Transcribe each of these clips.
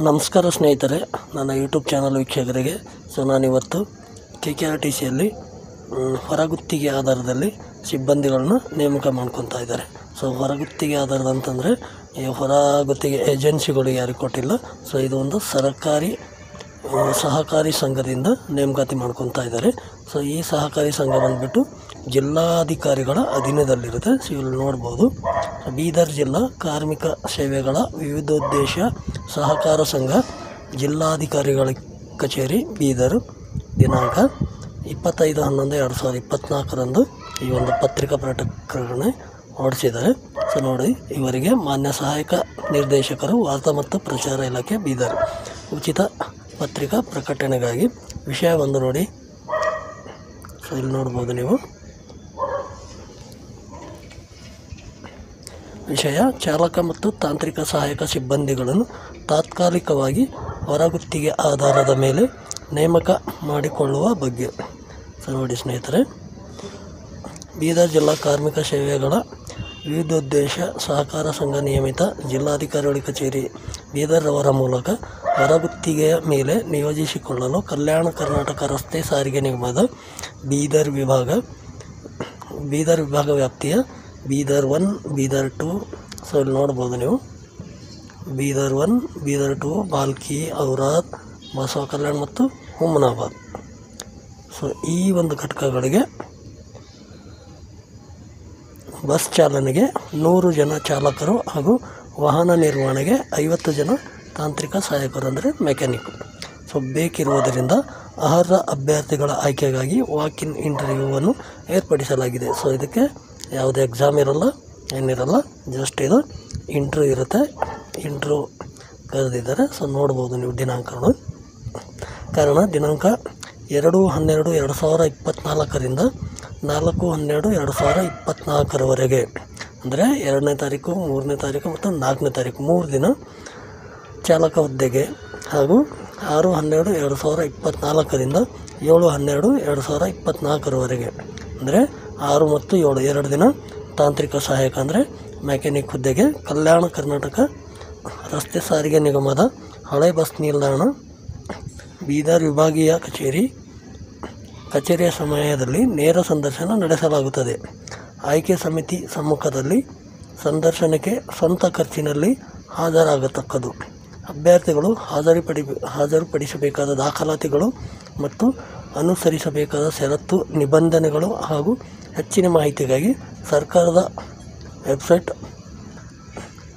ನಮಸ್ಕಾರ ಸ್ನೇಹಿತರೆ, ನನ್ನ ಯೂಟ್ಯೂಬ್ ಚಾನಲ್ ವೀಕ್ಷಕರಿಗೆ. ನಾನಿವತ್ತು KKRTCಯಲ್ಲಿ ಹೊರಗುತ್ತಿಗೆ ಆಧಾರದಲ್ಲಿ ಸಿಬ್ಬಂದಿಗಳನ್ನ ನೇಮಕ ಮಾಡ್ಕೊತಾ ಇದ್ದಾರೆ. ಹೊರಗುತ್ತಿಗೆ ಆಧಾರದ ಅಂತಂದರೆ ಈ ಹೊರಗುತ್ತಿಗೆ ಏಜೆನ್ಸಿಗಳು ಯಾರಿಗೆ ಕೊಟ್ಟಿಲ್ಲ. ಇದು ಒಂದು ಸರ್ಕಾರಿ ಸಹಕಾರಿ ಸಂಘದಿಂದ ನೇಮಕಾತಿ ಮಾಡ್ಕೊತಾ ಇದ್ದಾರೆ. ಈ ಸಹಕಾರಿ ಸಂಘ ಬಂದುಬಿಟ್ಟು ಜಿಲ್ಲಾಧಿಕಾರಿಗಳ ಅಧೀನದಲ್ಲಿರುತ್ತೆ. ಇಲ್ಲಿ ನೋಡ್ಬೋದು, ಬೀದರ್ ಜಿಲ್ಲಾ ಕಾರ್ಮಿಕ ಸೇವೆಗಳ ವಿವಿಧೋದ್ದೇಶ ಸಹಕಾರ ಸಂಘ, ಜಿಲ್ಲಾಧಿಕಾರಿಗಳ ಕಚೇರಿ ಬೀದರ್. ದಿನಾಂಕ 25/11/2024 ಈ ಒಂದು ಪತ್ರಿಕಾ ಪ್ರಕಟಣೆ ಹೊರಡಿಸಿದ್ದಾರೆ. ನೋಡಿ, ಇವರಿಗೆ ಮಾನ್ಯ ಸಹಾಯಕ ನಿರ್ದೇಶಕರು, ವಾರ್ತಾ ಮತ್ತು ಪ್ರಚಾರ ಇಲಾಖೆ ಬೀದರ್, ಉಚಿತ ಪತ್ರಿಕಾ ಪ್ರಕಟಣೆಗಾಗಿ. ವಿಷಯ ಒಂದು ನೋಡಿ, ಇಲ್ಲಿ ನೋಡ್ಬೋದು ನೀವು. ವಿಷಯ: ಚಾಲಕ ಮತ್ತು ತಾಂತ್ರಿಕ ಸಹಾಯಕ ಸಿಬ್ಬಂದಿಗಳನ್ನು ತಾತ್ಕಾಲಿಕವಾಗಿ ಹೊರಗುತ್ತಿಗೆ ಆಧಾರದ ಮೇಲೆ ನೇಮಕ ಮಾಡಿಕೊಳ್ಳುವ ಬಗ್ಗೆ. ನೋಡಿ ಸ್ನೇಹಿತರೆ, ಬೀದರ್ ಜಿಲ್ಲಾ ಕಾರ್ಮಿಕ ಸೇವೆಗಳ ವಿವಿಧೋದ್ದೇಶ ಸಹಕಾರ ಸಂಘ ನಿಯಮಿತ ಜಿಲ್ಲಾಧಿಕಾರಿಗಳ ಕಚೇರಿ ಬೀದರ್ ಅವರ ಮೂಲಕ ಹೊರಗುತ್ತಿಗೆಯ ಮೇಲೆ ನಿಯೋಜಿಸಿಕೊಳ್ಳಲು ಕಲ್ಯಾಣ ಕರ್ನಾಟಕ ರಸ್ತೆ ಸಾರಿಗೆ ನಿಗಮದ ಬೀದರ್ ವಿಭಾಗ ವ್ಯಾಪ್ತಿಯ ಬೀದರ್ 1, ಬೀದರ್ 2, ಇಲ್ಲಿ ನೋಡ್ಬೋದು ನೀವು, ಬೀದರ್ 1, ಬೀದರ್ 2, ಬಾಲ್ಕಿ, ಔರಾದ್, ಬಸವ ಕಲ್ಯಾಣ ಮತ್ತು ಹುಮನಾಬಾದ್. ಈ ಒಂದು ಘಟಕಗಳಿಗೆ ಬಸ್ ಚಾಲನೆಗೆ 100 ಜನ ಚಾಲಕರು ಹಾಗೂ ವಾಹನ ನಿರ್ವಹಣೆಗೆ 50 ಜನ ತಾಂತ್ರಿಕ ಸಹಾಯಕರು ಅಂದರೆ ಮೆಕ್ಯಾನಿಕ್ ಬೇಕಿರುವುದರಿಂದ ಅರ್ಹ ಅಭ್ಯರ್ಥಿಗಳ ಆಯ್ಕೆಗಾಗಿ ವಾಕ್-ಇನ್ ಇಂಟರ್ವ್ಯೂವನ್ನು ಏರ್ಪಡಿಸಲಾಗಿದೆ. ಇದಕ್ಕೆ ಯಾವುದೇ ಎಕ್ಸಾಮ್ ಇರಲ್ಲ, ಏನಿರಲ್ಲ, ಜಸ್ಟ್ ಇದು ಇಂಟ್ರ್ಯೂ ಇರುತ್ತೆ. ಇಂಟ್ರ್ಯೂ ಕರೆದಿದ್ದಾರೆ. ನೋಡ್ಬೋದು ನೀವು ದಿನಾಂಕಗಳು. ಕಾರಣ ದಿನಾಂಕ 2/12/2024 4/12/2024 ಅಂದರೆ 2ನೇ ತಾರೀಕು, 3ನೇ ತಾರೀಕು ಮತ್ತು 4ನೇ ತಾರೀಕು 3 ದಿನ ಚಾಲಕ ಹುದ್ದೆಗೆ, ಹಾಗೂ 6/12/2024 7/12/2024 ಅಂದರೆ 6 ಮತ್ತು 7 2 ದಿನ ತಾಂತ್ರಿಕ ಸಹಾಯಕ ಅಂದರೆ ಮೆಕ್ಯಾನಿಕ್ ಹುದ್ದೆಗೆ ಕಲ್ಯಾಣ ಕರ್ನಾಟಕ ರಸ್ತೆ ಸಾರಿಗೆ ನಿಗಮದ ಹಳೆ ಬಸ್ ನಿಲ್ದಾಣ ಬೀದರ್ ವಿಭಾಗೀಯ ಕಚೇರಿಯ ಸಮಯದಲ್ಲಿ ನೇರ ಸಂದರ್ಶನ ನಡೆಸಲಾಗುತ್ತದೆ. ಆಯ್ಕೆ ಸಮಿತಿ ಸಮ್ಮುಖದಲ್ಲಿ ಸಂದರ್ಶನಕ್ಕೆ ಸ್ವಂತ ಖರ್ಚಿನಲ್ಲಿ ಹಾಜರಾಗತಕ್ಕದ್ದು. ಅಭ್ಯರ್ಥಿಗಳು ಹಾಜರುಪಡಿಸಬೇಕಾದ ದಾಖಲಾತಿಗಳು ಮತ್ತು ಅನುಸರಿಸಬೇಕಾದ ಷರತ್ತು ನಿಬಂಧನೆಗಳು ಹಾಗೂ ಹೆಚ್ಚಿನ ಮಾಹಿತಿಗಾಗಿ ಸರ್ಕಾರದ ವೆಬ್ಸೈಟ್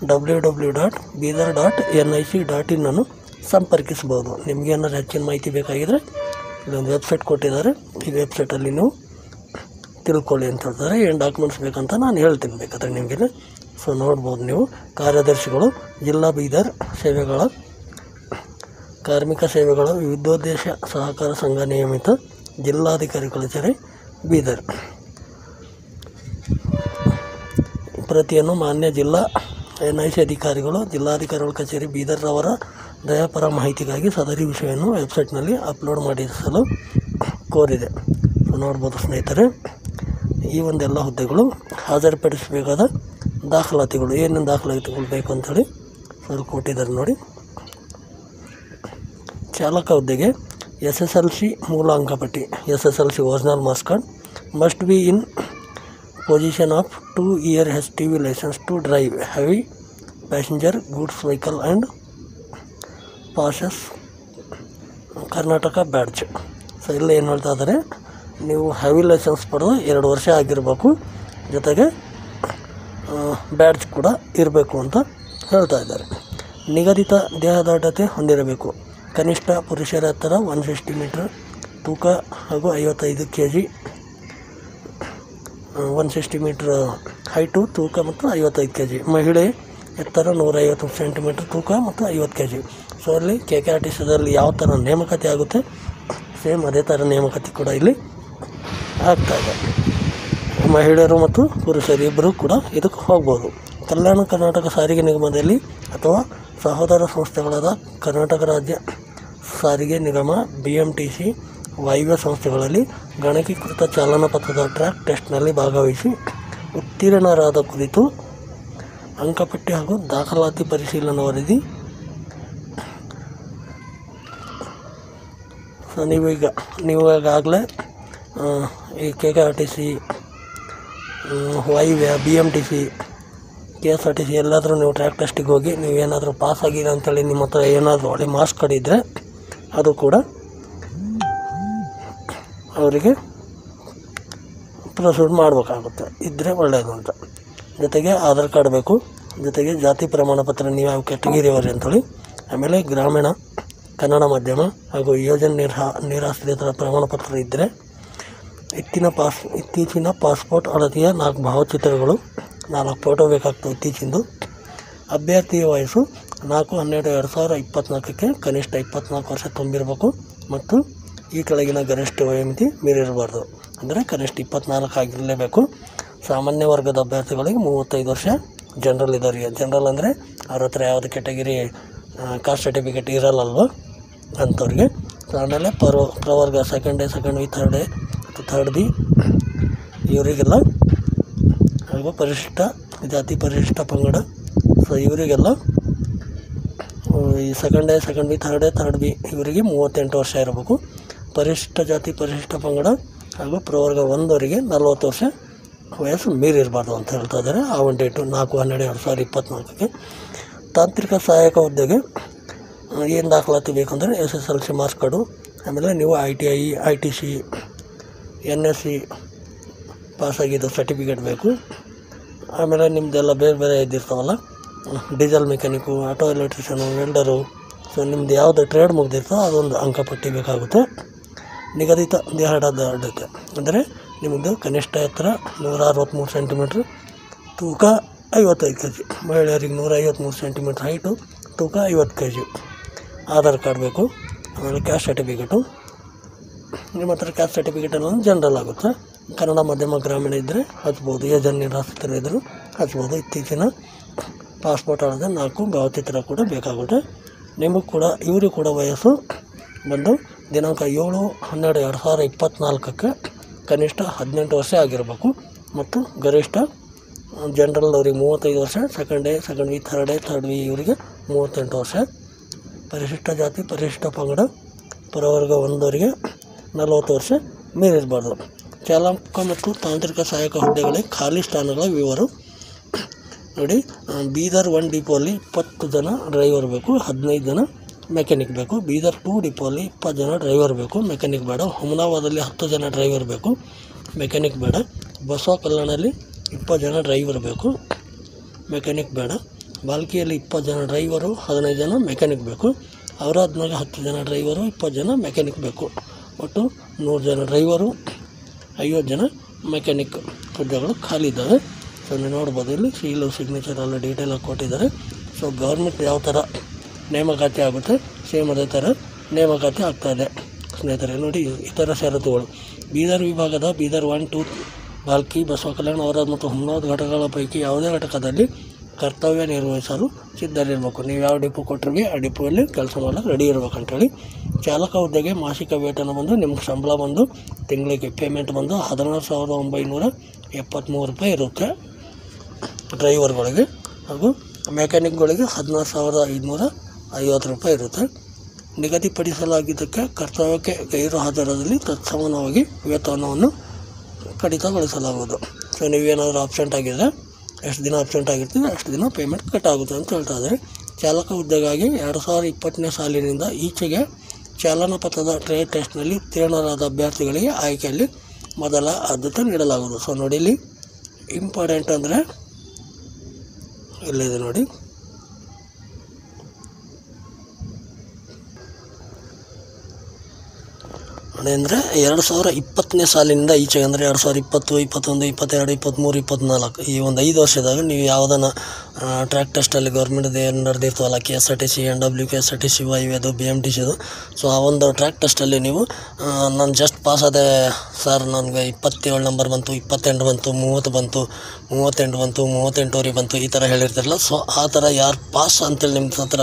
www.bidar.nic.in ಅನ್ನು ಸಂಪರ್ಕಿಸಬಹುದು. ನಿಮಗೆ ಏನಾದರೂ ಹೆಚ್ಚಿನ ಮಾಹಿತಿ ಬೇಕಾಗಿದ್ದರೆ ಇಲ್ಲೊಂದು ವೆಬ್ಸೈಟ್ ಕೊಟ್ಟಿದ್ದಾರೆ. ಈ ವೆಬ್ಸೈಟಲ್ಲಿ ನೀವು ತಿಳ್ಕೊಳ್ಳಿ ಅಂತ ಹೇಳ್ತಾರೆ. ಏನು ಡಾಕ್ಯುಮೆಂಟ್ಸ್ ಬೇಕಂತ ನಾನು ಹೇಳ್ತೀನಿ ಬೇಕಾದ್ರೆ ನಿಮಗೆ. ನೋಡ್ಬೋದು ನೀವು. ಕಾರ್ಯದರ್ಶಿಗಳು ಜಿಲ್ಲಾ ಬೀದರ್ ಕಾರ್ಮಿಕ ಸೇವೆಗಳ ವಿವಿಧೋದ್ದೇಶ ಸಹಕಾರ ಸಂಘ ನಿಯಮಿತ ಜಿಲ್ಲಾಧಿಕಾರಿಗಳ ಕಚೇರಿ ಬೀದರ್. ಪ್ರತಿಯನ್ನು ಮಾನ್ಯ ಜಿಲ್ಲಾ NIC ಅಧಿಕಾರಿಗಳು, ಜಿಲ್ಲಾಧಿಕಾರಿಗಳ ಕಚೇರಿ ಬೀದರ್ ಅವರ ದಯಾಪರ ಮಾಹಿತಿಗಾಗಿ ಸದರಿ ವಿಷಯವನ್ನು ವೆಬ್ಸೈಟ್ನಲ್ಲಿ ಅಪ್ಲೋಡ್ ಮಾಡಿಸಲು ಕೋರಿದೆ. ನೋಡ್ಬೋದು ಸ್ನೇಹಿತರೆ, ಈ ಒಂದೆಲ್ಲ ಹುದ್ದೆಗಳು ಹಾಜರುಪಡಿಸಬೇಕಾದ ದಾಖಲಾತಿಗಳು, ಏನೇನು ದಾಖಲಾತಿಗಳು ಬೇಕು ಅಂಥೇಳಿ ಕೊಟ್ಟಿದ್ದಾರೆ ನೋಡಿ. ಚಾಲಕ ಹುದ್ದೆಗೆ SSLC ಮೂಲ ಅಂಕಪಟ್ಟಿ, SSLC original marks card, must be in position of 2-year HTV license to drive heavy passenger goods vehicle and passes Karnataka badge. ಇಲ್ಲಿ ಏನು ಹೇಳ್ತಾ ಇದ್ದಾರೆ, ನೀವು ಹೆವಿ ಲೈಸೆನ್ಸ್ ಪಡೆದು 2 ವರ್ಷ ಆಗಿರಬೇಕು, ಜೊತೆಗೆ ಬ್ಯಾಡ್ಜ್ ಕೂಡ ಇರಬೇಕು ಅಂತ ಹೇಳ್ತಾ ಇದ್ದಾರೆ. ನಿಗದಿತ ದೇಹದಾಢ್ಯತೆ ಹೊಂದಿರಬೇಕು. ಕನಿಷ್ಠ ಪುರುಷರ ಎತ್ತರ 160 ಮೀಟರ್, ತೂಕ ಹಾಗೂ 55 kg, 160 ಮೀಟರ್ ಹೈಟು, ತೂಕ ಮತ್ತು 55 kg. ಮಹಿಳೆ ಎತ್ತರ 150 ಸೆಂಟಿಮೀಟರ್, ತೂಕ ಮತ್ತು 50 kg. ಅಲ್ಲಿ KKRTCದಲ್ಲಿ ಯಾವ ಥರ ನೇಮಕಾತಿ ಆಗುತ್ತೆ, ಸೇಮ್ ಅದೇ ಥರ ನೇಮಕಾತಿ ಕೂಡ ಇಲ್ಲಿ ಆಗ್ತಾಯಿದೆ. ಮಹಿಳೆಯರು ಮತ್ತು ಪುರುಷರು ಇಬ್ಬರು ಕೂಡ ಇದಕ್ಕೆ ಹೋಗ್ಬೋದು. ಕಲ್ಯಾಣ ಕರ್ನಾಟಕ ಸಾರಿಗೆ ನಿಗಮದಲ್ಲಿ ಅಥವಾ ಸಹೋದರ ಸಂಸ್ಥೆಗಳಾದ ಕರ್ನಾಟಕ ರಾಜ್ಯ ಸಾರಿಗೆ ನಿಗಮ, BMTC, ವಾಯುವ್ಯ ಸಂಸ್ಥೆಗಳಲ್ಲಿ ಗಣಕೀಕೃತ ಚಾಲನಾ ಪತ್ರದ ಟ್ರ್ಯಾಕ್ ಟೆಸ್ಟ್ನಲ್ಲಿ ಭಾಗವಹಿಸಿ ಉತ್ತೀರ್ಣರಾದ ಕುರಿತು ಅಂಕಪಟ್ಟಿ ಹಾಗೂ ದಾಖಲಾತಿ ಪರಿಶೀಲನಾ ವರದಿ ಸೊ ನೀವು ಈಗಾಗಲೇ ಈ KKRTC, ವಾಯುವ್ಯ, BMTC, KSRTC ಎಲ್ಲಾದರೂ ನೀವು ಟ್ರ್ಯಾಕ್ ಟೆಸ್ಟಿಗೆ ಹೋಗಿ ನೀವು ಏನಾದರೂ ಪಾಸ್ ಆಗಿದೆ ಅಂತೇಳಿ ನಿಮ್ಮ ಹತ್ರ ಏನಾದರೂ ಒಳ್ಳೆ ಮಾರ್ಕ್ಸ್ ಕಾರ್ಡ್ ಇದ್ದರೆ ಅದು ಕೂಡ ಅವರಿಗೆ ಪ್ರೊಸೀಡ್ ಮಾಡಬೇಕಾಗುತ್ತೆ, ಇದ್ದರೆ ಒಳ್ಳೆಯದು ಅಂತ. ಜೊತೆಗೆ ಆಧಾರ್ ಕಾರ್ಡ್ ಬೇಕು, ಜೊತೆಗೆ ಜಾತಿ ಪ್ರಮಾಣ ಪತ್ರ, ನೀವು ಯಾವ ಕ್ಯಾಟಗಿರಿಯವರು ಅಂತೇಳಿ, ಆಮೇಲೆ ಗ್ರಾಮೀಣ ಕನ್ನಡ ಮಾಧ್ಯಮ ಹಾಗೂ ಯೋಜನೆ ನಿರಾಶ್ರಿತರ ಪ್ರಮಾಣ ಪತ್ರ ಇದ್ದರೆ, ಇತ್ತೀಚಿನ ಪಾಸ್ಪೋರ್ಟ್ ಅಳತೆಯ 4 ಭಾವಚಿತ್ರಗಳು, 4 ಫೋಟೋ ಬೇಕಾಗ್ತವೆ ಇತ್ತೀಚಿಂದು. ಅಭ್ಯರ್ಥಿಯ ವಯಸ್ಸು 4/12/2024 ಕನಿಷ್ಠ 24 ವರ್ಷ ತುಂಬಿರಬೇಕು ಮತ್ತು ಈ ಕೆಳಗಿನ ಗರಿಷ್ಠ ವಯೋಮಿತಿ ಮೀರಿರಬಾರ್ದು. ಅಂದರೆ ಕನಿಷ್ಠ 24 ಆಗಿರಲೇಬೇಕು. ಸಾಮಾನ್ಯ ವರ್ಗದ ಅಭ್ಯರ್ಥಿಗಳಿಗೆ 35 ವರ್ಷ. ಜನರಲ್ ಇದ್ದವರಿಗೆ, ಜನರಲ್ ಅಂದರೆ ಅವ್ರ ಹತ್ರ ಯಾವುದು ಕ್ಯಾಟಗಿರಿ ಕಾಸ್ಟ್ ಸರ್ಟಿಫಿಕೇಟ್ ಇರಲ್ಲಲ್ವ ಅಂಥವ್ರಿಗೆ. ಆಮೇಲೆ ಪ್ರವರ್ಗ second A, second B, third A ಮತ್ತು ಥರ್ಡ್ ಬಿ ಇವರಿಗೆಲ್ಲ, ಹಾಗೂ ಪರಿಶಿಷ್ಟ ಜಾತಿ, ಪರಿಶಿಷ್ಟ ಪಂಗಡ, ಸೊ ಇವರಿಗೆಲ್ಲ ಈ second A, second B, third A, third B ಇವರಿಗೆ 38 ವರ್ಷ ಇರಬೇಕು. ಪರಿಶಿಷ್ಟ ಜಾತಿ, ಪರಿಶಿಷ್ಟ ಪಂಗಡ ಹಾಗೂ ಪ್ರವರ್ಗ 1ಅವರಿಗೆ 40 ವರ್ಷ ವಯಸ್ಸು ಮೀರಿರಬಾರ್ದು ಅಂತ ಹೇಳ್ತಾ ಇದ್ದಾರೆ. ಆ ಒಂದು ಡೇಟು 4/12/2024. ತಾಂತ್ರಿಕ ಸಹಾಯಕ ಹುದ್ದೆಗೆ ಏನು ದಾಖಲಾತಿ ಬೇಕಂದರೆ SSLC ಮಾರ್ಕ್ಸ್ ಕಾರ್ಡು, ಆಮೇಲೆ ನೀವು ITI, ITC, NSC ಪಾಸಾಗಿದ್ದು ಸರ್ಟಿಫಿಕೇಟ್ ಬೇಕು. ಆಮೇಲೆ ನಿಮ್ಮದೆಲ್ಲ ಬೇರೆ ಇದ್ದಿರ್ತಾವಲ್ಲ, ಡೀಸೆಲ್ ಮೆಕ್ಯಾನಿಕ್ಕು, ಆಟೋ ಎಲೆಕ್ಟ್ರಿಷಿಯನು, ವೆಲ್ಡರು, ಸೊ ನಿಮ್ಮದು ಯಾವುದು ಟ್ರೇಡ್ ಮುಗ್ದಿರ್ತೋ ಅದೊಂದು ಅಂಕಪಟ್ಟಿ ಬೇಕಾಗುತ್ತೆ. ನಿಗದಿತ ದೇಹದಾರ್ಢ್ಯತೆ ಅಂದರೆ ನಿಮ್ಮದು ಕನಿಷ್ಠ ಎತ್ತರ 163 ಸೆಂಟಿಮೀಟ್ರ್, ತೂಕ 55 kg, ಮಹಿಳೆಯರಿಗೆ 153 ಸೆಂಟಿಮೀಟ್ರ್ ಹೈಟು, ತೂಕ 50 kg. ಆಧಾರ್ ಕಾರ್ಡ್ ಬೇಕು, ಆಮೇಲೆ ಕ್ಯಾಸ್ಟ್ ಸರ್ಟಿಫಿಕೇಟು. ನಿಮ್ಮ ಹತ್ರ ಕ್ಯಾಸ್ಟ್ ಸರ್ಟಿಫಿಕೇಟ್ ಅನ್ನೋದು ಜನರಲ್ ಆಗುತ್ತೆ. ಕನ್ನಡ ಮಾಧ್ಯಮ ಗ್ರಾಮೀಣ ಇದ್ದರೆ ಹಚ್ಬೋದು, ಯೋಜನೆ ನಿರಾಶ್ರಿತರು ಇದ್ದರೂ ಹಚ್ಬೋದು. ಇತ್ತೀಚಿನ ಪಾಸ್ಪೋರ್ಟ್ ಅಳತೆ 4 ಭಾವಚಿತ್ರ ಕೂಡ ಬೇಕಾಗುತ್ತೆ. ನಿಮಗೂ ಕೂಡ ಇವರು ಕೂಡ ವಯಸ್ಸು ಬಂದು ದಿನಾಂಕ 7/12/2024 ಕನಿಷ್ಠ 18 ವರ್ಷ ಆಗಿರಬೇಕು ಮತ್ತು ಗರಿಷ್ಠ ಜನರಲ್ ಅವರಿಗೆ 35 ವರ್ಷ, second A, second B, third A, third B ಇವರಿಗೆ 38 ವರ್ಷ. ಪರಿಶಿಷ್ಟ ಜಾತಿ, ಪರಿಶಿಷ್ಟ ಪಂಗಡ, ಪ್ರವರ್ಗ 1ಅವರಿಗೆ 40 ವರ್ಷ ಮೀರಿರಬಾರ್ದು. ಚಾಲಕ ಮತ್ತು ತಾಂತ್ರಿಕ ಸಹಾಯಕ ಹುದ್ದೆಗಳಿಗೆ ಖಾಲಿ ಸ್ಥಾನಗಳ ವಿವರ ನೋಡಿ. ಬೀದರ್ 1 ಡಿಪೋಲ್ಲಿ 20 ಜನ ಡ್ರೈವರ್ ಬೇಕು, 15 ಜನ ಮೆಕ್ಯಾನಿಕ್ ಬೇಕು. ಬೀದರ್ 2 ಡಿಪೋಲ್ಲಿ 20 ಜನ ಡ್ರೈವರ್ ಬೇಕು, ಮೆಕ್ಯಾನಿಕ್ ಬೇಡ. ಹುಮನಾಬಾದಲ್ಲಿ 10 ಜನ ಡ್ರೈವರ್ ಬೇಕು, ಮೆಕ್ಯಾನಿಕ್ ಬೇಡ. ಬಸವ ಕಲ್ಯಾಣಲ್ಲಿ 20 ಜನ ಡ್ರೈವರ್ ಬೇಕು, ಮೆಕ್ಯಾನಿಕ್ ಬೇಡ. ಬಾಲ್ಕಿಯಲ್ಲಿ 20 ಜನ ಡ್ರೈವರು, 15 ಜನ ಮೆಕ್ಯಾನಿಕ್ ಬೇಕು. ಔರಾದ್ನಾಗ 10 ಜನ ಡ್ರೈವರು, 20 ಜನ ಮೆಕ್ಯಾನಿಕ್ ಬೇಕು. ಒಟ್ಟು 100 ಜನ ಡ್ರೈವರು, 50 ಜನ ಮೆಕ್ಯಾನಿಕ್ ಹುದ್ದೆಗಳು ಖಾಲಿ ಇದ್ದಾವೆ. ಸೊ ನೀವು ನೋಡ್ಬೋದು, ಇಲ್ಲಿ ಸೀಲು, ಸಿಗ್ನೇಚರ್ ಎಲ್ಲ ಡೀಟೇಲಾಗಿ ಕೊಟ್ಟಿದ್ದಾರೆ. ಸೊ ಗೌರ್ಮೆಂಟ್ ಯಾವ ಥರ ನೇಮಕಾತಿ ಆಗುತ್ತೆ ಸೇಮ್ ಅದೇ ಥರ ನೇಮಕಾತಿ ಆಗ್ತಾಯಿದೆ ಸ್ನೇಹಿತರೆ. ನೋಡಿ ಈ ಥರ ಷರತ್ತುಗಳು. ಬೀದರ್ ವಿಭಾಗದ ಬೀದರ್ 1, 2, ಬಾಲ್ಕಿ, ಬಸವ ಕಲ್ಯಾಣ, ಔರಾದ್ ಮತ್ತು ಹುಮನಾಬಾದ್ ಘಟಕಗಳ ಪೈಕಿ ಯಾವುದೇ ಘಟಕದಲ್ಲಿ ಕರ್ತವ್ಯ ನಿರ್ವಹಿಸಲು ಸಿದ್ಧರಿರಬೇಕು. ನೀವು ಯಾವ ಡಿಪೋ ಕೊಟ್ಟರೆ ಆ ಡಿಪೋಯಲ್ಲಿ ಕೆಲಸ ಮಾಡಕ್ಕೆ ರೆಡಿ ಇರಬೇಕಂತೇಳಿ. ಚಾಲಕ ಹುದ್ದೆಗೆ ಮಾಸಿಕ ವೇತನ ಬಂದು ನಿಮ್ಗೆ ಸಂಬಳ ಬಂದು ತಿಂಗಳಿಗೆ ಪೇಮೆಂಟ್ ಬಂದು 16,973 ರೂಪಾಯಿ ಇರುತ್ತೆ ಡ್ರೈವರ್ಗಳಿಗೆ, ಹಾಗೂ ಮೆಕ್ಯಾನಿಕ್ಗಳಿಗೆ 16,550 ರೂಪಾಯಿ ಇರುತ್ತೆ. ನಿಗದಿಪಡಿಸಲಾಗಿದ್ದಕ್ಕೆ ಕರ್ತವ್ಯಕ್ಕೆ ಗೈರು ಹಾಜರಾದಲ್ಲಿ ತತ್ಸಮಾನವಾಗಿ ವೇತನವನ್ನು ಕಡಿತಗೊಳಿಸಲಾಗುವುದು. ಸೊ ನೀವೇನಾದರೂ ಆಬ್ಸೆಂಟ್ ಆಗಿದ್ದರೆ ಎಷ್ಟು ದಿನ ಆಬ್ಸೆಂಟ್ ಆಗಿರ್ತೀವಿ ಅಷ್ಟು ದಿನ ಪೇಮೆಂಟ್ ಕಟ್ ಆಗುತ್ತೆ ಅಂತ ಹೇಳ್ತಾ ಇದ್ದಾರೆ. ಚಾಲಕ ಹುದ್ದೆಗಾಗಿ 2020ನೇ ಸಾಲಿನಿಂದ ಈಚೆಗೆ ಚಾಲನಾ ಪಥದ ಟ್ರೇಡ್ ಟೆಸ್ಟ್ನಲ್ಲಿ ಉತ್ತೀರ್ಣರಾದ ಅಭ್ಯರ್ಥಿಗಳಿಗೆ ಆಯ್ಕೆಯಲ್ಲಿ ಮೊದಲ ಆದ್ಯತೆ ನೀಡಲಾಗುವುದು. ಸೊ ನೋಡಿ, ಇಲ್ಲಿ ಇಂಪಾರ್ಟೆಂಟ್ ಅಂದರೆ ಇಲ್ಲಿದೆ ನೋಡಿ, ಅಂದರೆ 2020ನೇ ಸಾಲಿನಿಂದ ಈಚೆಗೆ ಅಂದರೆ 2020, 21, 22, 23, 24 ಈ ಒಂದು 5 ವರ್ಷದಾಗ ನೀವು ಯಾವುದನ್ನು ಟ್ರ್ಯಾಕ್ ಟೆಸ್ಟಲ್ಲಿ ಗೌರ್ಮೆಂಟ್ದು ಏನು ನಡೆದಿರ್ತವಲ್ಲ, KSRTC, NW, KSRTC, ವಾಯುವ್ಯದು, BMTCದು. ಸೊ ಆ ಒಂದು ಟ್ರ್ಯಾಕ್ ಟೆಸ್ಟಲ್ಲಿ ನೀವು ನಾನು ಜಸ್ಟ್ ಪಾಸ್ ಆದೆ ಸರ್, ನನಗೆ 27 ನಂಬರ್ ಬಂತು, 28 ಬಂತು, 30 ಬಂತು, 38 ಬಂತು, 38ವರೆಗೆ ಬಂತು, ಈ ಥರ ಹೇಳಿರ್ತಿರಲ್ಲ. ಸೊ ಆ ಥರ ಯಾರು ಪಾಸ್ ಅಂತೇಳಿ ನಿಮ್ಮ ಹತ್ರ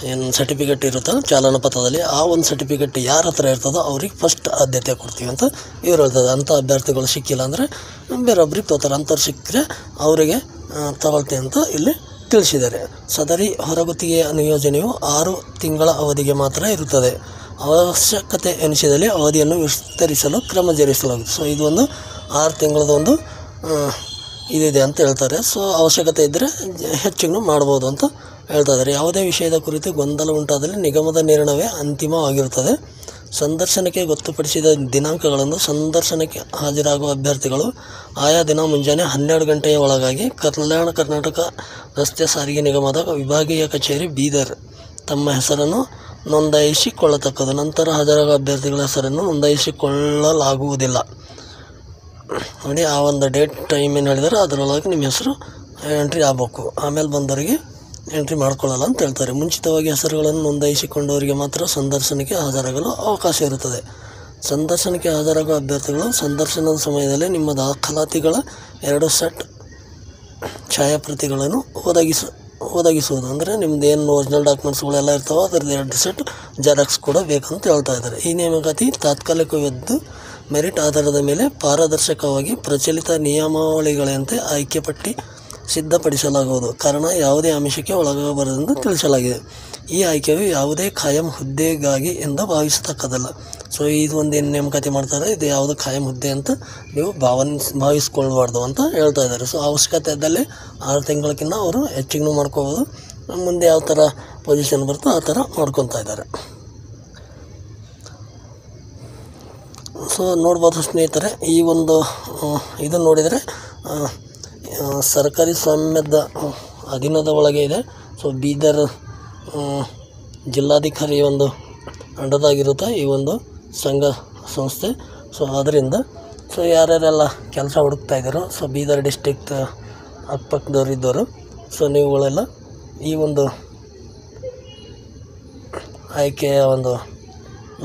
ಏನು ಸರ್ಟಿಫಿಕೇಟ್ ಇರುತ್ತೆ ಚಾಲನಾ ಪಥದಲ್ಲಿ, ಆ ಒಂದು ಸರ್ಟಿಫಿಕೇಟ್ ಯಾರ ಹತ್ರ ಇರ್ತದೋ ಅವ್ರಿಗೆ ಫಸ್ಟ್ ಆದ್ಯತೆ ಕೊಡ್ತೀವಿ ಅಂತ ಇವ್ರು ಹೇಳ್ತದೆ. ಅಂಥ ಅಭ್ಯರ್ಥಿಗಳು ಸಿಕ್ಕಿಲ್ಲ ಅಂದರೆ ಬೇರೊಬ್ರಿಗೆ ತೋತಾರೆ, ಅಂಥವ್ರು ಸಿಕ್ಕರೆ ಅವರಿಗೆ ತಗೊಳ್ತೀವಿ ಅಂತ ಇಲ್ಲಿ ತಿಳಿಸಿದ್ದಾರೆ. ಸದರಿ ಹೊರಗುತ್ತಿಗೆಯ ನಿಯೋಜನೆಯು 6 ತಿಂಗಳ ಅವಧಿಗೆ ಮಾತ್ರ ಇರುತ್ತದೆ. ಅವಶ್ಯಕತೆ ಎನಿಸಿದಲ್ಲಿ ಅವಧಿಯನ್ನು ವಿಸ್ತರಿಸಲು ಕ್ರಮ ಜರುಗಿಸಲಾಗುತ್ತದೆ. ಸೊ ಇದು ಒಂದು 6 ತಿಂಗಳದ ಒಂದು ಇದಿದೆ ಅಂತ ಹೇಳ್ತಾರೆ. ಸೊ ಅವಶ್ಯಕತೆ ಇದ್ದರೆ ಹೆಚ್ಚಿಗೂ ಮಾಡ್ಬೋದು ಅಂತ ಹೇಳ್ತಾ ಇದ್ದಾರೆ. ಯಾವುದೇ ವಿಷಯದ ಕುರಿತು ಗೊಂದಲ ಉಂಟಾದಲ್ಲಿ ನಿಗಮದ ನಿರ್ಣಯವೇ ಅಂತಿಮವಾಗಿರುತ್ತದೆ. ಸಂದರ್ಶನಕ್ಕೆ ಗೊತ್ತುಪಡಿಸಿದ ದಿನಾಂಕಗಳನ್ನು ಸಂದರ್ಶನಕ್ಕೆ ಹಾಜರಾಗುವ ಅಭ್ಯರ್ಥಿಗಳು ಆಯಾ ದಿನ ಮುಂಜಾನೆ 12 ಗಂಟೆಯ ಒಳಗಾಗಿ ಕಲ್ಯಾಣ ಕರ್ನಾಟಕ ರಸ್ತೆ ಸಾರಿಗೆ ನಿಗಮದ ವಿಭಾಗೀಯ ಕಚೇರಿ ಬೀದರ್ ತಮ್ಮ ಹೆಸರನ್ನು ನೋಂದಾಯಿಸಿಕೊಳ್ಳತಕ್ಕದ್ದು. ನಂತರ ಹಾಜರಾಗುವ ಅಭ್ಯರ್ಥಿಗಳ ಹೆಸರನ್ನು ನೋಂದಾಯಿಸಿಕೊಳ್ಳಲಾಗುವುದಿಲ್ಲ. ನೋಡಿ, ಆ ಒಂದು ಡೇಟ್ ಟೈಮ್ ಏನು ಹೇಳಿದರೆ ಅದರೊಳಗೆ ನಿಮ್ಮ ಹೆಸರು ಎಂಟ್ರಿ ಆಗಬೇಕು. ಆಮೇಲೆ ಬಂದವರಿಗೆ ಎಂಟ್ರಿ ಮಾಡ್ಕೊಳ್ಳಲ್ಲ ಅಂತ ಹೇಳ್ತಾರೆ. ಮುಂಚಿತವಾಗಿ ಹೆಸರುಗಳನ್ನು ನೋಂದಾಯಿಸಿಕೊಂಡವರಿಗೆ ಮಾತ್ರ ಸಂದರ್ಶನಕ್ಕೆ ಹಾಜರಾಗಲು ಅವಕಾಶ ಇರುತ್ತದೆ. ಸಂದರ್ಶನಕ್ಕೆ ಹಾಜರಾಗುವ ಅಭ್ಯರ್ಥಿಗಳು ಸಂದರ್ಶನದ ಸಮಯದಲ್ಲಿ ನಿಮ್ಮ ದಾಖಲಾತಿಗಳ 2 ಸೆಟ್ ಛಾಯಾಪ್ರತಿಗಳನ್ನು ಒದಗಿಸುವುದು. ಅಂದರೆ ನಿಮ್ದು ಏನು ಒರಿಜಿನಲ್ ಡಾಕ್ಯುಮೆಂಟ್ಸ್ಗಳೆಲ್ಲ ಇರ್ತಾವೆ ಅದರದ್ದು 2 ಸೆಟ್ ಜೆರಾಕ್ಸ್ ಕೂಡ ಬೇಕಂತ ಹೇಳ್ತಾ ಇದ್ದಾರೆ. ಈ ನೇಮಕಾತಿ ತಾತ್ಕಾಲಿಕವಿದ್ದು ಮೆರಿಟ್ ಆಧಾರದ ಮೇಲೆ ಪಾರದರ್ಶಕವಾಗಿ ಪ್ರಚಲಿತ ನಿಯಮಾವಳಿಗಳಂತೆ ಆಯ್ಕೆ ಪಟ್ಟಿ ಸಿದ್ಧಪಡಿಸಲಾಗುವುದು. ಕಾರಣ ಯಾವುದೇ ಆಮಿಷಕ್ಕೆ ಒಳಗಾಗಬಾರದೆಂದು ತಿಳಿಸಲಾಗಿದೆ. ಈ ಆಯ್ಕೆಯು ಯಾವುದೇ ಖಾಯಂ ಹುದ್ದೆಗಾಗಿ ಎಂದು ಭಾವಿಸತಕ್ಕದಲ್ಲ. ಸೊ ಇದು ಒಂದೇನು ನೇಮಕಾತಿ ಮಾಡ್ತಾರೆ, ಇದು ಯಾವುದು ಖಾಯಂ ಹುದ್ದೆ ಅಂತ ನೀವು ಭಾವಿಸ್ಕೊಳ್ಬಾರ್ದು ಅಂತ ಹೇಳ್ತಾ ಇದ್ದಾರೆ. ಸೊ ಅವಶ್ಯಕತೆ ಇದ್ದಲ್ಲಿ 6 ತಿಂಗಳಕ್ಕಿಂತ ಅವರು ಹೆಚ್ಚಿಗೂ ಮಾಡ್ಕೋಬೋದು. ಮುಂದೆ ಯಾವ ಥರ ಪೊಸಿಷನ್ ಬರ್ತೋ ಆ ಥರ ಮಾಡ್ಕೊತಾ ಇದ್ದಾರೆ. ಸೊ ನೋಡ್ಬೋದು ಸ್ನೇಹಿತರೆ, ಈ ಒಂದು ಇದು ನೋಡಿದರೆ ಸರ್ಕಾರಿ ಸ್ವಾಮ್ಯದ ಅಧೀನದ ಒಳಗೆ ಇದೆ. ಸೊ ಬೀದರ್ ಜಿಲ್ಲಾಧಿಕಾರಿ ಒಂದು ಅಂಡದಾಗಿರುತ್ತೆ ಈ ಒಂದು ಸಂಘ ಸಂಸ್ಥೆ. ಸೊ ಅದರಿಂದ ಯಾರ್ಯಾರೆಲ್ಲ ಕೆಲಸ ಹುಡುಕ್ತಾ ಇದ್ದಾರೋ, ಸೊ ಬೀದರ್ ಡಿಸ್ಟಿಕ್ಟ್ ಅಕ್ಕಪಕ್ಕದವ್ರು ಇದ್ದವರು, ಸೊ ನೀವುಗಳೆಲ್ಲ ಈ ಒಂದು ಆಯ್ಕೆಯ ಒಂದು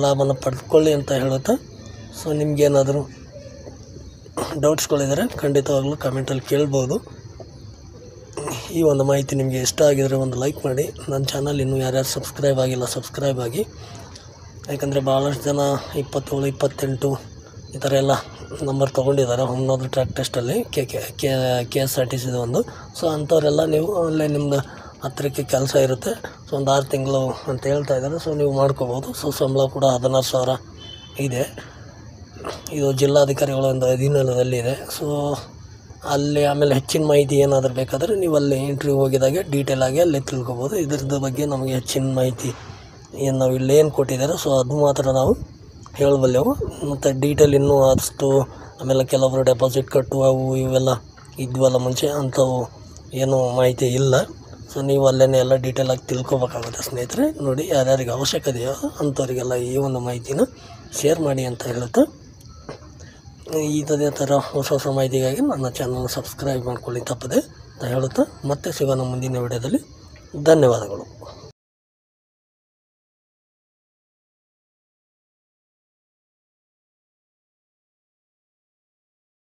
ಲಾಭನ ಪಡೆದುಕೊಳ್ಳಿ ಅಂತ ಹೇಳುತ್ತಾ, ಸೊ ನಿಮಗೇನಾದರೂ ಡೌಟ್ಸ್ಗಳಿದ್ದಾರೆ ಖಂಡಿತವಾಗ್ಲೂ ಕಮೆಂಟಲ್ಲಿ ಕೇಳ್ಬೋದು. ಈ ಒಂದು ಮಾಹಿತಿ ನಿಮಗೆ ಇಷ್ಟ ಆಗಿದರೆ ಒಂದು ಲೈಕ್ ಮಾಡಿ. ನನ್ನ ಚಾನಲ್ ಇನ್ನೂ ಯಾರ್ಯಾರು ಸಬ್ಸ್ಕ್ರೈಬ್ ಆಗಿಲ್ಲ ಸಬ್ಸ್ಕ್ರೈಬ್ ಆಗಿ. ಯಾಕಂದರೆ ಭಾಳಷ್ಟು ಜನ 27, 28 ಈ ಥರ ಎಲ್ಲ ನಂಬರ್ ತೊಗೊಂಡಿದ್ದಾರೆ ಹೊನ್ನೋದು ಟ್ರ್ಯಾಕ್ ಟೆಸ್ಟಲ್ಲಿ KSRTC ಒಂದು. ಸೊ ಅಂಥವರೆಲ್ಲ ನೀವು ಆನ್ಲೈನ್ ನಿಮ್ಮದು ಹತ್ತಿರಕ್ಕೆ ಕೆಲಸ ಇರುತ್ತೆ. ಸೊ ಒಂದು 6 ತಿಂಗಳು ಅಂತ ಹೇಳ್ತಾ ಇದ್ದಾರೆ. ಸೊ ನೀವು ಮಾಡ್ಕೋಬೋದು. ಸೊ ಸಂಬಳ ಕೂಡ 16,000 ಇದೆ. ಇದು ಜಿಲ್ಲಾಧಿಕಾರಿಗಳ ಒಂದು ಅಧೀನದಲ್ಲಿದೆ. ಸೊ ಅಲ್ಲಿ ಆಮೇಲೆ ಹೆಚ್ಚಿನ ಮಾಹಿತಿ ಏನಾದರೂ ಬೇಕಾದರೆ ನೀವು ಅಲ್ಲಿ ಇಂಟರ್ವ್ಯೂ ಹೋಗಿದಾಗೆ ಡೀಟೇಲ್ ಆಗಿ ಅಲ್ಲಿ ತಿಳ್ಕೊಬೋದು. ಇದ್ರದ್ದು ಬಗ್ಗೆ ನಮಗೆ ಹೆಚ್ಚಿನ ಮಾಹಿತಿ ಏನು ನಾವು ಇಲ್ಲಿ ಏನು ಕೊಟ್ಟಿದ್ದಾರೆ ಸೊ ಅದು ಮಾತ್ರ ನಾವು ಹೇಳಬಲ್ಲೆವು. ಮತ್ತು ಡೀಟೇಲ್ ಇನ್ನೂ ಆದಷ್ಟು ಆಮೇಲೆ ಕೆಲವೊಬ್ಬರು ಡೆಪಾಸಿಟ್ ಕಟ್ಟುವ ಅವು ಇವೆಲ್ಲ ಇದ್ವಲ್ಲ ಮುಂಚೆ, ಅಂಥವು ಏನೂ ಮಾಹಿತಿ ಇಲ್ಲ. ಸೊ ನೀವು ಅಲ್ಲೇ ಎಲ್ಲ ಡೀಟೇಲಾಗಿ ತಿಳ್ಕೊಬೇಕಾಗುತ್ತೆ ಸ್ನೇಹಿತರೆ. ನೋಡಿ, ಯಾರ್ಯಾರಿಗೆ ಅವಶ್ಯಕತೆಯೋ ಅಂಥವರಿಗೆಲ್ಲ ಈ ಒಂದು ಮಾಹಿತಿನ ಶೇರ್ ಮಾಡಿ ಅಂತ ಹೇಳುತ್ತಾ, ಇದೇ ಥರ ಹೊಸ ಮಾಹಿತಿಗಾಗಿ ನನ್ನ ಚಾನಲ್ನ ಸಬ್ಸ್ಕ್ರೈಬ್ ಮಾಡ್ಕೊಳ್ಳಿ ತಪ್ಪದೆ ಅಂತ ಹೇಳುತ್ತಾ ಮತ್ತೆ ಸಿಗೋಣ ಮುಂದಿನ ವಿಡಿಯೋದಲ್ಲಿ. ಧನ್ಯವಾದಗಳು.